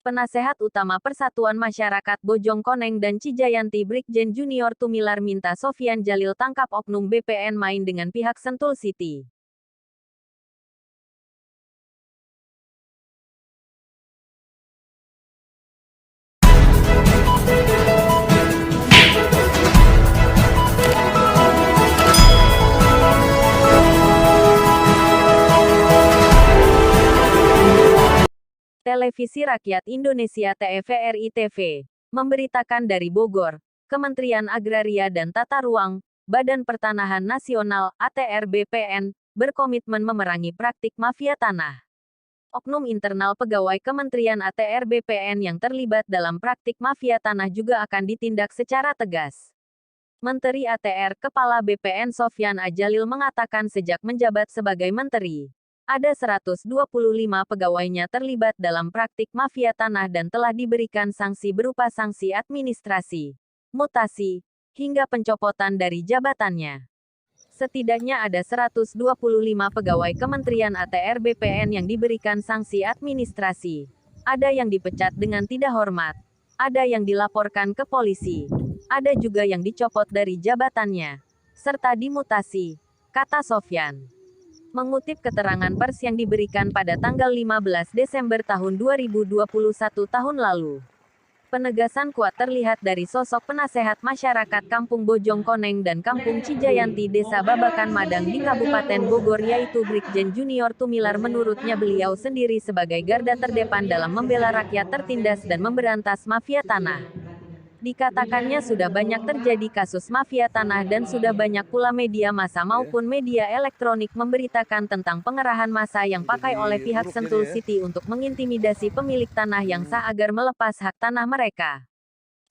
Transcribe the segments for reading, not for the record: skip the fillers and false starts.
Penasehat Utama Persatuan Masyarakat Bojongkoneng dan Cijayanti Brigjen Junior Tumilar minta Sofyan Jalil tangkap oknum BPN main dengan pihak Sentul City. Televisi Rakyat Indonesia TVRI TV memberitakan dari Bogor, Kementerian Agraria dan Tata Ruang, Badan Pertanahan Nasional (ATR) BPN, berkomitmen memerangi praktik mafia tanah. Oknum internal pegawai Kementerian ATR BPN yang terlibat dalam praktik mafia tanah juga akan ditindak secara tegas. Menteri ATR Kepala BPN Sofyan Jalil mengatakan sejak menjabat sebagai menteri, ada 125 pegawainya terlibat dalam praktik mafia tanah dan telah diberikan sanksi berupa sanksi administrasi, mutasi, hingga pencopotan dari jabatannya. Setidaknya ada 125 pegawai Kementerian ATR BPN yang diberikan sanksi administrasi. Ada yang dipecat dengan tidak hormat. Ada yang dilaporkan ke polisi. Ada juga yang dicopot dari jabatannya, serta dimutasi, kata Sofyan. Mengutip keterangan pers yang diberikan pada tanggal 15 Desember tahun 2021 tahun lalu. Penegasan kuat terlihat dari sosok penasehat masyarakat Kampung Bojongkoneng dan Kampung Cijayanti Desa Babakan Madang di Kabupaten Bogor yaitu Brigjen Junior Tumilar. Menurutnya beliau sendiri sebagai garda terdepan dalam membela rakyat tertindas dan memberantas mafia tanah. Dikatakannya sudah banyak terjadi kasus mafia tanah dan sudah banyak pula media massa maupun media elektronik memberitakan tentang pengerahan massa yang pakai oleh pihak Sentul City untuk mengintimidasi pemilik tanah yang sah agar melepas hak tanah mereka.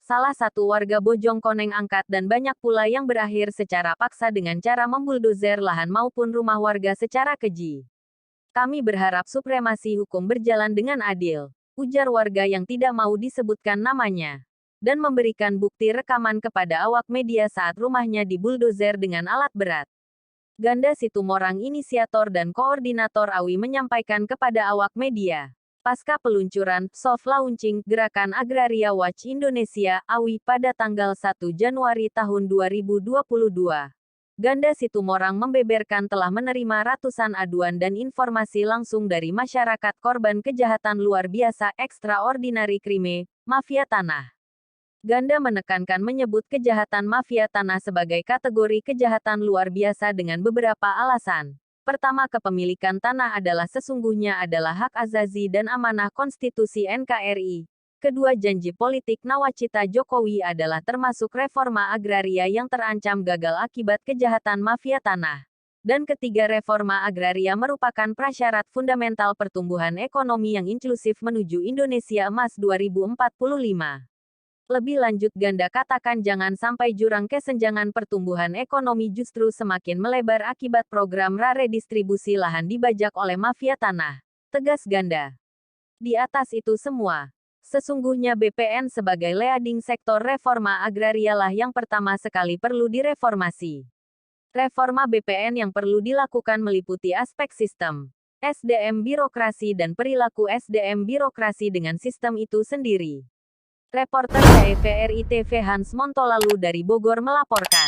Salah satu warga Bojongkoneng angkat dan banyak pula yang berakhir secara paksa dengan cara membuldozer lahan maupun rumah warga secara keji. Kami berharap supremasi hukum berjalan dengan adil, ujar warga yang tidak mau disebutkan namanya, dan memberikan bukti rekaman kepada awak media saat rumahnya dibuldozer dengan alat berat. Ganda Situmorang, inisiator dan koordinator AWI, menyampaikan kepada awak media, pasca peluncuran soft launching Gerakan Agraria Watch Indonesia (AWI) pada tanggal 1 Januari tahun 2022. Ganda Situmorang membeberkan telah menerima ratusan aduan dan informasi langsung dari masyarakat korban kejahatan luar biasa extraordinary crime, mafia tanah. Ganda menekankan menyebut kejahatan mafia tanah sebagai kategori kejahatan luar biasa dengan beberapa alasan. Pertama, kepemilikan tanah adalah sesungguhnya adalah hak azazi dan amanah konstitusi NKRI. Kedua, janji politik nawacita Jokowi adalah termasuk reforma agraria yang terancam gagal akibat kejahatan mafia tanah. Dan ketiga, reforma agraria merupakan prasyarat fundamental pertumbuhan ekonomi yang inklusif menuju Indonesia Emas 2045. Lebih lanjut, Ganda katakan jangan sampai jurang kesenjangan pertumbuhan ekonomi justru semakin melebar akibat program redistribusi lahan dibajak oleh mafia tanah. Tegas Ganda. Di atas itu semua, sesungguhnya BPN sebagai leading sektor reforma agraria lah yang pertama sekali perlu direformasi. Reforma BPN yang perlu dilakukan meliputi aspek sistem, SDM birokrasi dan perilaku SDM birokrasi dengan sistem itu sendiri. Reporter TVRI TV Hans Montolalu dari Bogor melaporkan.